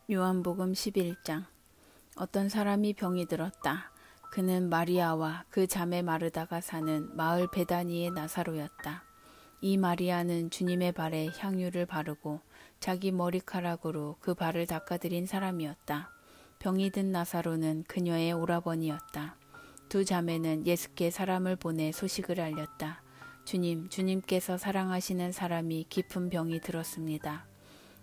요한복음 11장. 어떤 사람이 병이 들었다. 그는 마리아와 그 자매 마르다가 사는 마을 베다니의 나사로였다. 이 마리아는 주님의 발에 향유를 바르고 자기 머리카락으로 그 발을 닦아드린 사람이었다. 병이 든 나사로는 그녀의 오라버니였다. 두 자매는 예수께 사람을 보내 소식을 알렸다. 주님께서 사랑하시는 사람이 깊은 병이 들었습니다.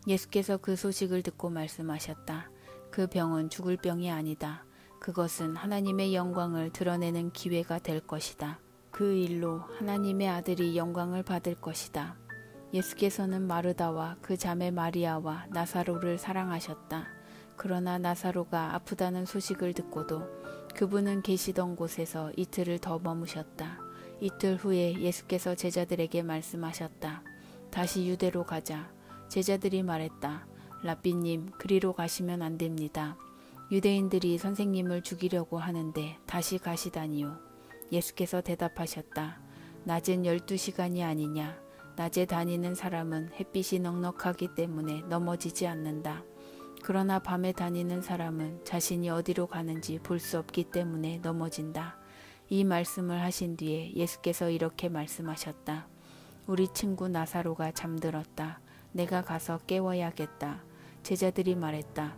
예수께서 그 소식을 듣고 말씀하셨다. 그 병은 죽을 병이 아니다. 그것은 하나님의 영광을 드러내는 기회가 될 것이다. 그 일로 하나님의 아들이 영광을 받을 것이다. 예수께서는 마르다와 그 자매 마리아와 나사로를 사랑하셨다. 그러나 나사로가 아프다는 소식을 듣고도 그분은 계시던 곳에서 이틀을 더 머무셨다. 이틀 후에 예수께서 제자들에게 말씀하셨다. 다시 유대로 가자. 제자들이 말했다. 랍비님, 그리로 가시면 안 됩니다. 유대인들이 선생님을 죽이려고 하는데 다시 가시다니요. 예수께서 대답하셨다. 낮은 12시간이 아니냐. 낮에 다니는 사람은 햇빛이 넉넉하기 때문에 넘어지지 않는다. 그러나 밤에 다니는 사람은 자신이 어디로 가는지 볼 수 없기 때문에 넘어진다. 이 말씀을 하신 뒤에 예수께서 이렇게 말씀하셨다. 우리 친구 나사로가 잠들었다. 내가 가서 깨워야겠다. 제자들이 말했다.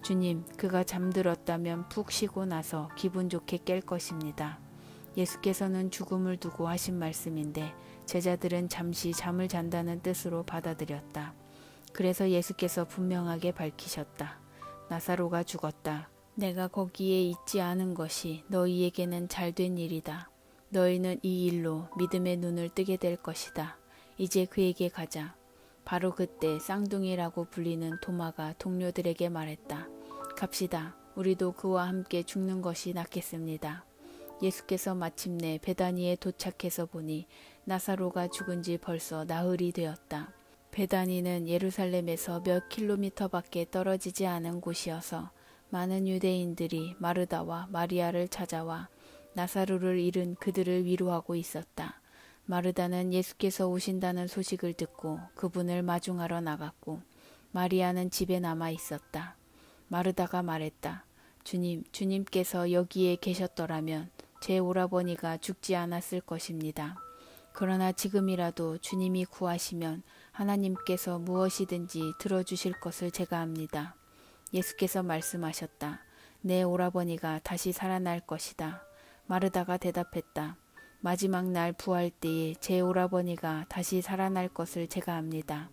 주님, 그가 잠들었다면 푹 쉬고 나서 기분 좋게 깰 것입니다. 예수께서는 죽음을 두고 하신 말씀인데 제자들은 잠시 잠을 잔다는 뜻으로 받아들였다. 그래서 예수께서 분명하게 밝히셨다. 나사로가 죽었다. 내가 거기에 있지 않은 것이 너희에게는 잘된 일이다. 너희는 이 일로 믿음의 눈을 뜨게 될 것이다. 이제 그에게 가자. 바로 그때 쌍둥이라고 불리는 도마가 동료들에게 말했다. 갑시다. 우리도 그와 함께 죽는 것이 낫겠습니다. 예수께서 마침내 베다니에 도착해서 보니 나사로가 죽은 지 벌써 나흘이 되었다. 베다니는 예루살렘에서 몇 킬로미터밖에 떨어지지 않은 곳이어서 많은 유대인들이 마르다와 마리아를 찾아와 나사로를 잃은 그들을 위로하고 있었다. 마르다는 예수께서 오신다는 소식을 듣고 그분을 마중하러 나갔고 마리아는 집에 남아 있었다. 마르다가 말했다. 주님께서 여기에 계셨더라면 제 오라버니가 죽지 않았을 것입니다. 그러나 지금이라도 주님이 구하시면 하나님께서 무엇이든지 들어주실 것을 제가 압니다. 예수께서 말씀하셨다. 내 오라버니가 다시 살아날 것이다. 마르다가 대답했다. 마지막 날 부활 때에 제 오라버니가 다시 살아날 것을 제가 압니다.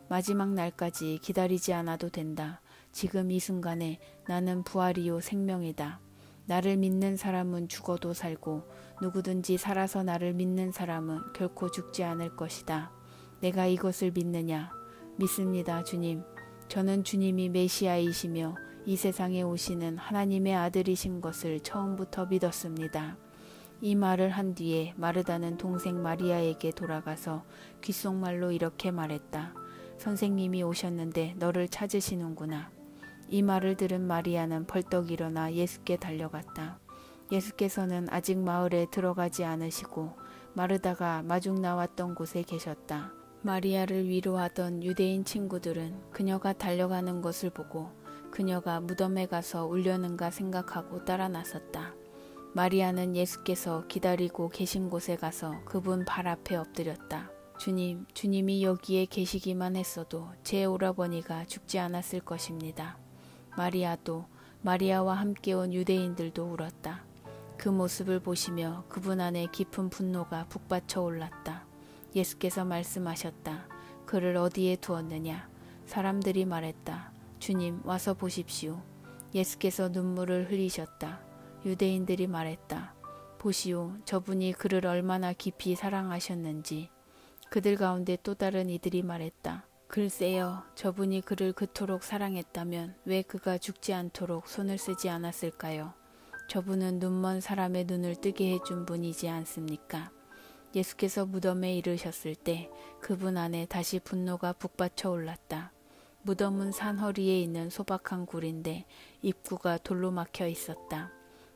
마지막 날까지 기다리지 않아도 된다. 지금 이 순간에 나는 부활이요 생명이다. 나를 믿는 사람은 죽어도 살고 누구든지 살아서 나를 믿는 사람은 결코 죽지 않을 것이다. 내가 이것을 믿느냐? 믿습니다, 주님. 저는 주님이 메시아이시며 이 세상에 오시는 하나님의 아들이신 것을 처음부터 믿었습니다. 이 말을 한 뒤에 마르다는 동생 마리아에게 돌아가서 귓속말로 이렇게 말했다. 선생님이 오셨는데 너를 찾으시는구나. 이 말을 들은 마리아는 벌떡 일어나 예수께 달려갔다. 예수께서는 아직 마을에 들어가지 않으시고 마르다가 마중 나왔던 곳에 계셨다. 마리아를 위로하던 유대인 친구들은 그녀가 달려가는 것을 보고 그녀가 무덤에 가서 울려는가 생각하고 따라 나섰다. 마리아는 예수께서 기다리고 계신 곳에 가서 그분 발 앞에 엎드렸다. 주님이 여기에 계시기만 했어도 제 오라버니가 죽지 않았을 것입니다. 마리아와 함께 온 유대인들도 울었다. 그 모습을 보시며 그분 안에 깊은 분노가 북받쳐 올랐다. 예수께서 말씀하셨다. 그를 어디에 두었느냐? 사람들이 말했다. 주님, 와서 보십시오. 예수께서 눈물을 흘리셨다. 유대인들이 말했다. 보시오, 저분이 그를 얼마나 깊이 사랑하셨는지. 그들 가운데 또 다른 이들이 말했다. 글쎄요, 저분이 그를 그토록 사랑했다면 왜 그가 죽지 않도록 손을 쓰지 않았을까요? 저분은 눈먼 사람의 눈을 뜨게 해준 분이지 않습니까? 예수께서 무덤에 이르셨을 때 그분 안에 다시 분노가 북받쳐 올랐다. 무덤은 산 허리에 있는 소박한 굴인데 입구가 돌로 막혀 있었다.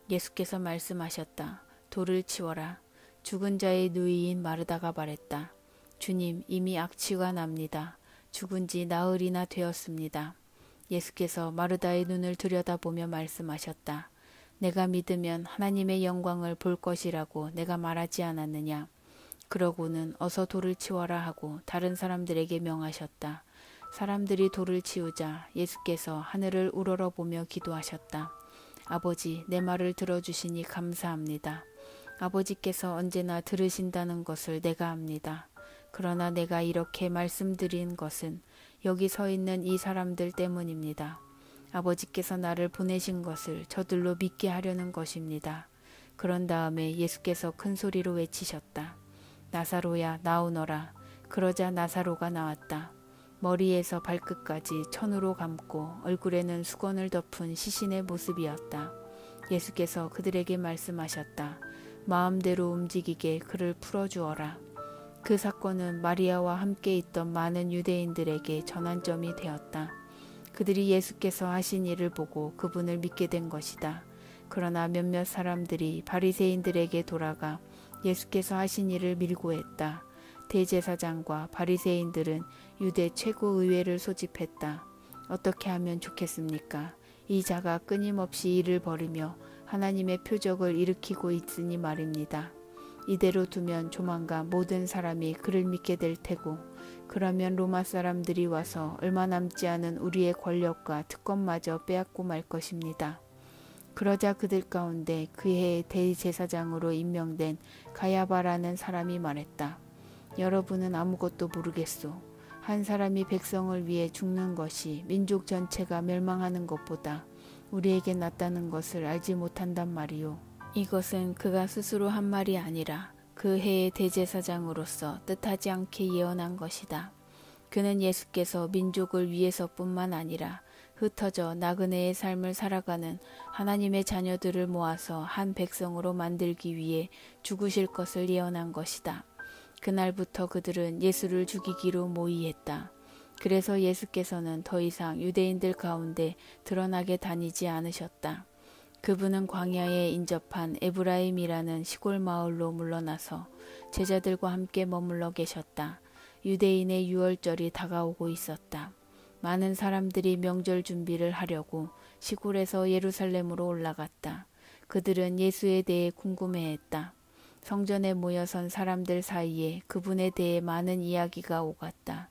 예수께서 말씀하셨다. 돌을 치워라. 죽은 자의 누이인 마르다가 말했다. 주님, 이미 악취가 납니다. 죽은 지 나흘이나 되었습니다. 예수께서 마르다의 눈을 들여다보며 말씀하셨다. 내가 믿으면 하나님의 영광을 볼 것이라고 내가 말하지 않았느냐. 그러고는 어서 돌을 치워라 하고 다른 사람들에게 명하셨다. 사람들이 돌을 치우자 예수께서 하늘을 우러러보며 기도하셨다. 아버지, 내 말을 들어주시니 감사합니다. 아버지께서 언제나 들으신다는 것을 내가 압니다. 그러나 내가 이렇게 말씀드린 것은 여기 서 있는 이 사람들 때문입니다. 아버지께서 나를 보내신 것을 저들로 믿게 하려는 것입니다. 그런 다음에 예수께서 큰 소리로 외치셨다. 나사로야, 나오너라. 그러자 나사로가 나왔다. 머리에서 발끝까지 천으로 감고 얼굴에는 수건을 덮은 시신의 모습이었다. 예수께서 그들에게 말씀하셨다. 마음대로 움직이게 그를 풀어주어라. 그 사건은 마리아와 함께 있던 많은 유대인들에게 전환점이 되었다. 그들이 예수께서 하신 일을 보고 그분을 믿게 된 것이다. 그러나 몇몇 사람들이 바리새인들에게 돌아가 예수께서 하신 일을 밀고했다. 대제사장과 바리새인들은 유대 최고의회를 소집했다. 어떻게 하면 좋겠습니까? 이 자가 끊임없이 일을 벌이며 하나님의 표적을 일으키고 있으니 말입니다. 이대로 두면 조만간 모든 사람이 그를 믿게 될 테고, 그러면 로마 사람들이 와서 얼마 남지 않은 우리의 권력과 특권마저 빼앗고 말 것입니다. 그러자 그들 가운데 그 해의 대제사장으로 임명된 가야바라는 사람이 말했다. 여러분은 아무것도 모르겠소. 한 사람이 백성을 위해 죽는 것이 민족 전체가 멸망하는 것보다 우리에게 낫다는 것을 알지 못한단 말이오. 이것은 그가 스스로 한 말이 아니라 그 해의 대제사장으로서 뜻하지 않게 예언한 것이다. 그는 예수께서 민족을 위해서뿐만 아니라 흩어져 나그네의 삶을 살아가는 하나님의 자녀들을 모아서 한 백성으로 만들기 위해 죽으실 것을 예언한 것이다. 그날부터 그들은 예수를 죽이기로 모의했다. 그래서 예수께서는 더 이상 유대인들 가운데 드러나게 다니지 않으셨다. 그분은 광야에 인접한 에브라임이라는 시골 마을로 물러나서 제자들과 함께 머물러 계셨다. 유대인의 유월절이 다가오고 있었다. 많은 사람들이 명절 준비를 하려고 시골에서 예루살렘으로 올라갔다. 그들은 예수에 대해 궁금해했다. 성전에 모여선 사람들 사이에 그분에 대해 많은 이야기가 오갔다.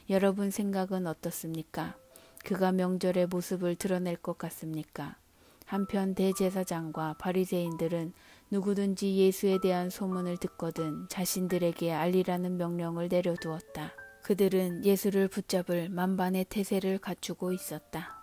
여러분 생각은 어떻습니까? 그가 명절의 모습을 드러낼 것 같습니까? 한편 대제사장과 바리새인들은 누구든지 예수에 대한 소문을 듣거든 자신들에게 알리라는 명령을 내려두었다. 그들은 예수를 붙잡을 만반의 태세를 갖추고 있었다.